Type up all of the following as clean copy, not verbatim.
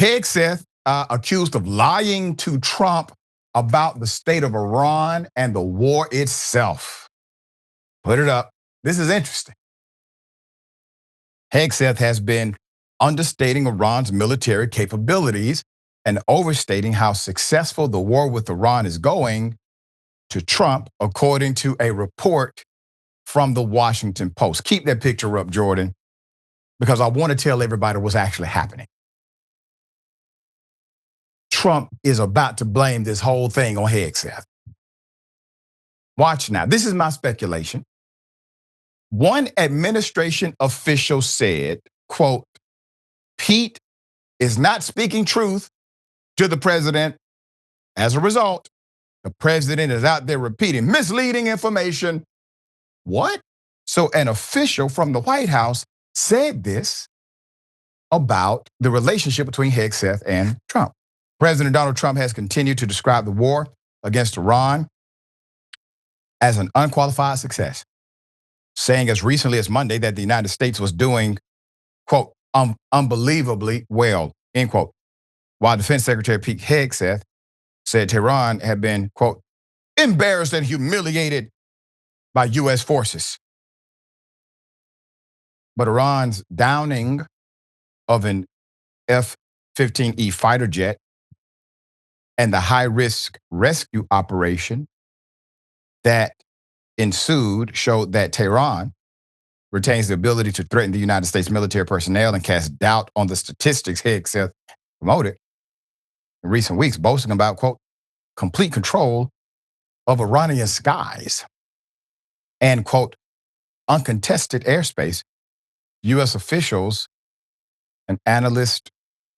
Hegseth accused of lying to Trump about the state of Iran and the war itself. Put it up. This is interesting. Hegseth has been understating Iran's military capabilities and overstating how successful the war with Iran is going to Trump, according to a report from the Washington Post. Keep that picture up, Jordan, because I want to tell everybody what's actually happening. Trump is about to blame this whole thing on Hegseth. Watch now. This is my speculation. One administration official said, quote, Pete is not speaking truth to the president. As a result, the president is out there repeating misleading information. What? So an official from the White House said this about the relationship between Hegseth and Trump. President Donald Trump has continued to describe the war against Iran as an unqualified success, saying as recently as Monday that the United States was doing, quote, unbelievably well, end quote. While Defense Secretary Pete Hegseth said Tehran had been, quote, embarrassed and humiliated by U.S. forces. But Iran's downing of an F-15E fighter jet and the high-risk rescue operation that ensued showed that Tehran retains the ability to threaten the United States military personnel and cast doubt on the statistics Hegseth promoted in recent weeks, boasting about, quote, complete control of Iranian skies and, quote, uncontested airspace, U.S. officials and analysts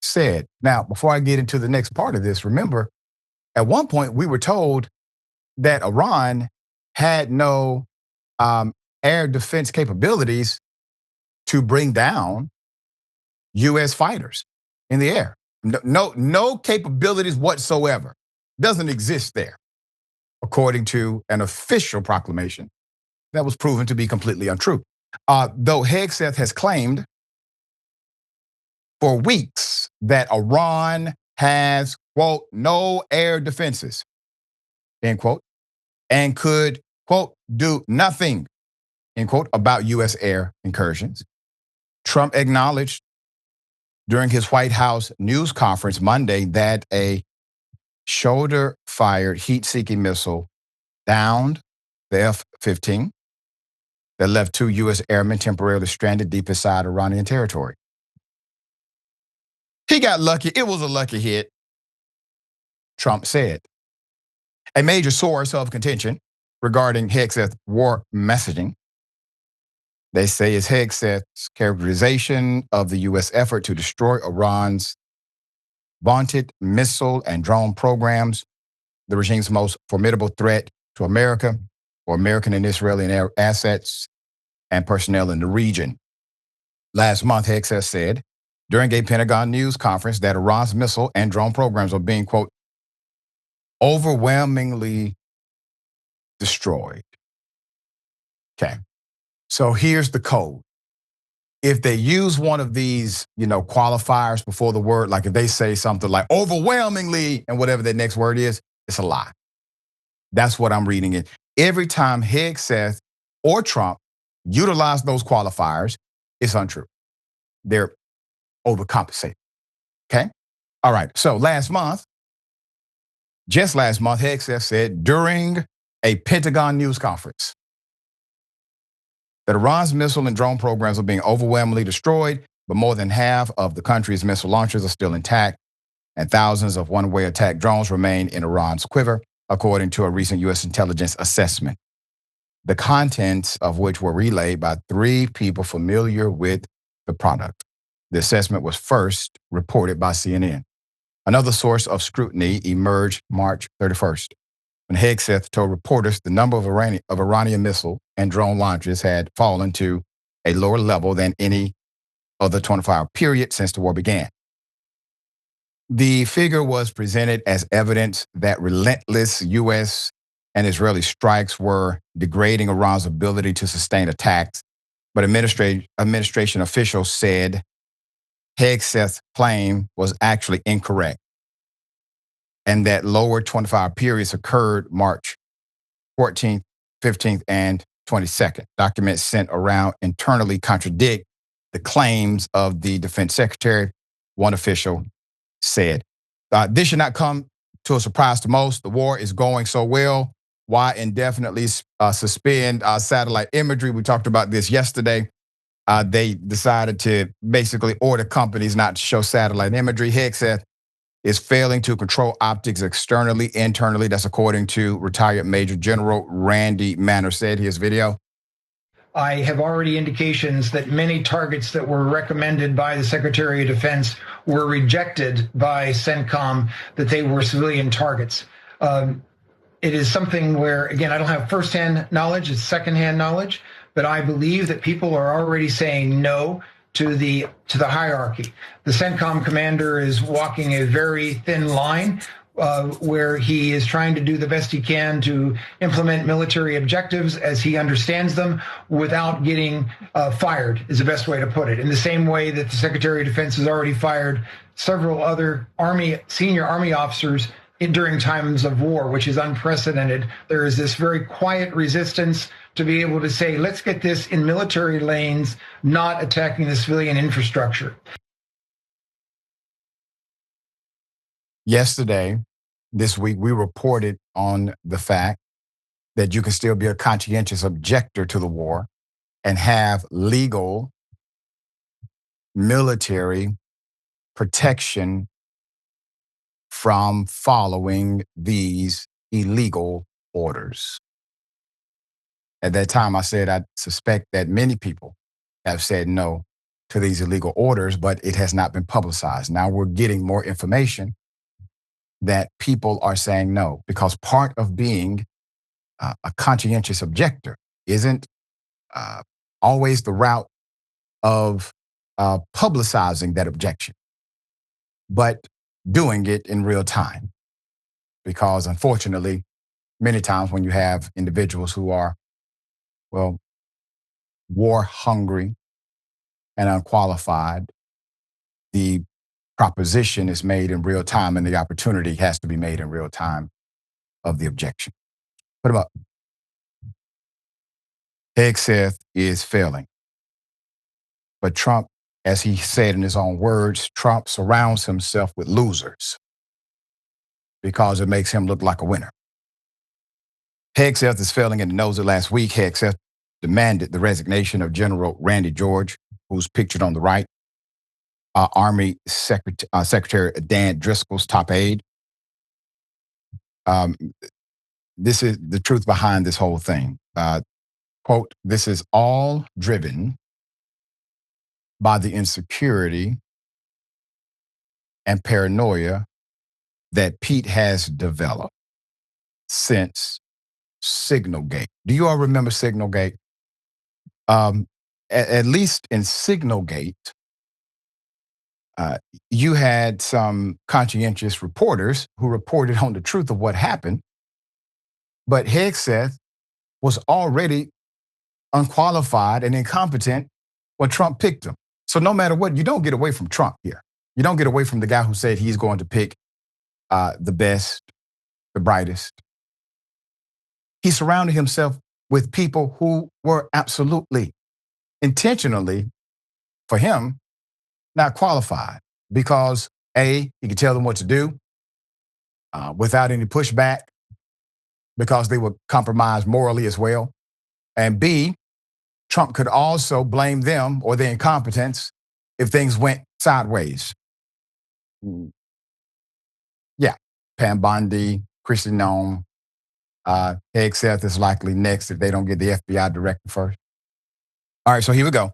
said. Now, before I get into the next part of this, remember, at one point we were told that Iran had no air defense capabilities to bring down U.S. fighters in the air. No capabilities whatsoever. Doesn't exist there, according to an official proclamation that was proven to be completely untrue. Though Hegseth has claimed for weeks that Iran has, quote, no air defenses, end quote, and could, quote, do nothing, end quote, about U.S. air incursions. Trump acknowledged during his White House news conference Monday that a shoulder-fired heat-seeking missile downed the F-15 that left 2 U.S. airmen temporarily stranded deep inside Iranian territory. He got lucky. It was a lucky hit, Trump said. A major source of contention regarding Hegseth's war messaging, they say, is Hegseth's characterization of the U.S. effort to destroy Iran's vaunted missile and drone programs, the regime's most formidable threat to America or American and Israeli assets and personnel in the region. Last month, Hegseth said during a Pentagon news conference that Iran's missile and drone programs are being, quote, overwhelmingly destroyed. Okay, so here's the code. If they use one of these, qualifiers before the word, like if they say something like overwhelmingly and whatever that next word is, it's a lie. That's what I'm reading it. Every time Hegseth or Trump utilize those qualifiers, it's untrue. They're overcompensating, okay? All right, so just last month, Hegseth said during a Pentagon news conference that Iran's missile and drone programs are being overwhelmingly destroyed, but more than half of the country's missile launchers are still intact, and thousands of one-way attack drones remain in Iran's quiver, according to a recent U.S. intelligence assessment, the contents of which were relayed by 3 people familiar with the product. The assessment was first reported by CNN. Another source of scrutiny emerged March 31st, when Hegseth told reporters the number of Iranian missile and drone launches had fallen to a lower level than any other 24-hour period since the war began. The figure was presented as evidence that relentless U.S. and Israeli strikes were degrading Iran's ability to sustain attacks, but administration officials said Hegseth's claim was actually incorrect, and that lower 25 periods occurred March 14th, 15th, and 22nd. Documents sent around internally contradict the claims of the defense secretary, one official said. This should not come to a surprise to most. The war is going so well. Why indefinitely suspend satellite imagery? We talked about this yesterday. They decided to basically order companies not to show satellite imagery. Hegseth is failing to control optics externally, internally. That's according to retired Major General Randy Manner said. His video. I have already indications that many targets that were recommended by the Secretary of Defense were rejected by CENTCOM, that they were civilian targets. It is something where, again, I don't have firsthand knowledge, it's secondhand knowledge, but I believe that people are already saying no to the hierarchy. The CENTCOM commander is walking a very thin line where he is trying to do the best he can to implement military objectives as he understands them without getting fired, is the best way to put it. In the same way that the Secretary of Defense has already fired several other senior Army officers during times of war, which is unprecedented. There is this very quiet resistance to be able to say, let's get this in military lanes, not attacking the civilian infrastructure. Yesterday, this week, we reported on the fact that you can still be a conscientious objector to the war and have legal military protection from following these illegal orders. At that time, I said I suspect that many people have said no to these illegal orders, but it has not been publicized. Now we're getting more information that people are saying no, because part of being a conscientious objector isn't always the route of publicizing that objection, but doing it in real time. Because unfortunately, many times when you have individuals who are, well, war hungry and unqualified, the proposition is made in real time and the opportunity has to be made in real time of the objection. Put him up. Hegseth is failing. But Trump, as he said in his own words, Trump surrounds himself with losers because it makes him look like a winner. Hegseth is failing, and knows it. Last week, Hegseth demanded the resignation of General Randy George, who's pictured on the right, Army Secretary Dan Driscoll's top aide. This is the truth behind this whole thing. Quote, this is all driven by the insecurity and paranoia that Pete has developed since Signalgate. Do you all remember Signalgate? At least in Signalgate, you had some conscientious reporters who reported on the truth of what happened, but Hegseth was already unqualified and incompetent when Trump picked him. So no matter what, you don't get away from Trump here. You don't get away from the guy who said he's going to pick the best, the brightest. He surrounded himself with people who were absolutely, intentionally, for him, not qualified, because A, he could tell them what to do without any pushback, because they were compromised morally as well. And B, Trump could also blame them or their incompetence if things went sideways. Yeah, Pam Bondi, Christy Nome, Hegseth is likely next if they don't get the FBI director first. All right, so here we go.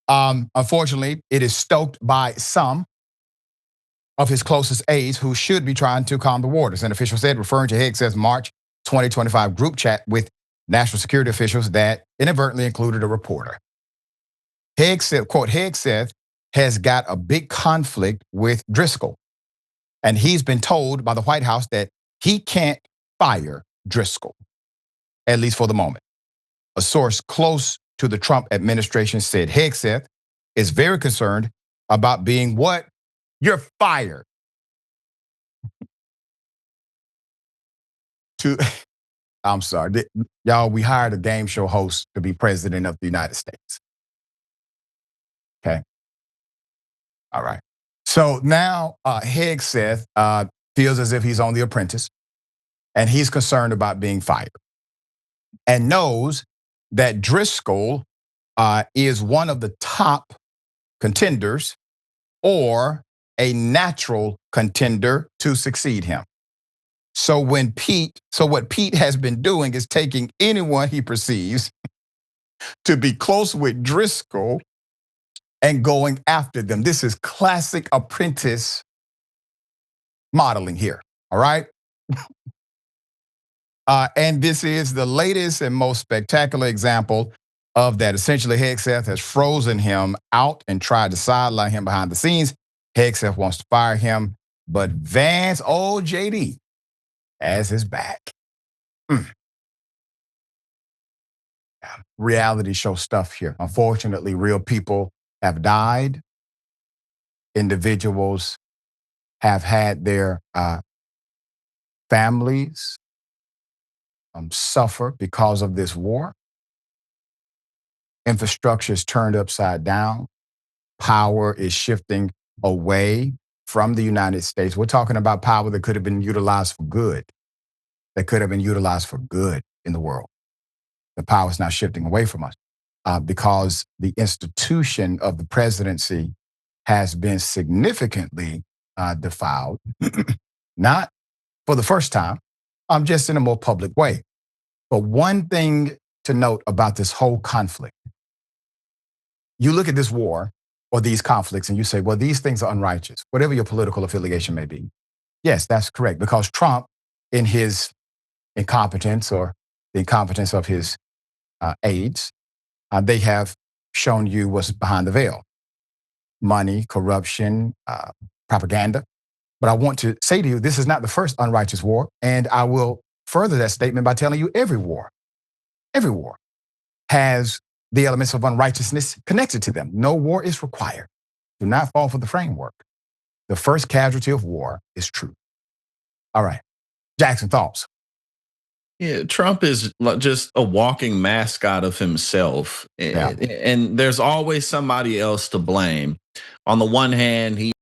Unfortunately, it is stoked by some of his closest aides who should be trying to calm the waters. An official said, referring to Hegseth's March 2025 group chat with national security officials that inadvertently included a reporter. Hegseth, quote, Hegseth has got a big conflict with Driscoll, and he's been told by the White House that he can't fire Driscoll, at least for the moment. A source close to the Trump administration said Hegseth is very concerned about being what? You're fired. I'm sorry. Y'all, we hired a game show host to be president of the United States. Okay. All right. So now Hegseth feels as if he's on The Apprentice, and he's concerned about being fired, and knows that Driscoll is one of the top contenders or a natural contender to succeed him. So what Pete has been doing is taking anyone he perceives to be close with Driscoll and going after them. This is classic Apprentice modeling here, all right? And this is the latest and most spectacular example of that. Essentially, Hegseth has frozen him out and tried to sideline him behind the scenes. Hegseth wants to fire him, but Vance, old JD, has his back. Reality show stuff here. Unfortunately, real people have died. Individuals have had their families suffer because of this war. Infrastructure is turned upside down. Power is shifting away from the United States. We're talking about power that could have been utilized for good, in the world. The power is now shifting away from us because the institution of the presidency has been significantly defiled, not for the first time, just in a more public way. But one thing to note about this whole conflict, you look at this war or these conflicts and you say, well, these things are unrighteous, whatever your political affiliation may be. Yes, that's correct, because Trump, in his incompetence or the incompetence of his aides, they have shown you what's behind the veil: money, corruption, propaganda. But I want to say to you, this is not the first unrighteous war. And I will further that statement by telling you every war has the elements of unrighteousness connected to them. No war is required. Do not fall for the framework. The first casualty of war is truth. All right. Jackson, thoughts? Yeah, Trump is just a walking mascot of himself. Yeah. And there's always somebody else to blame. On the one hand, he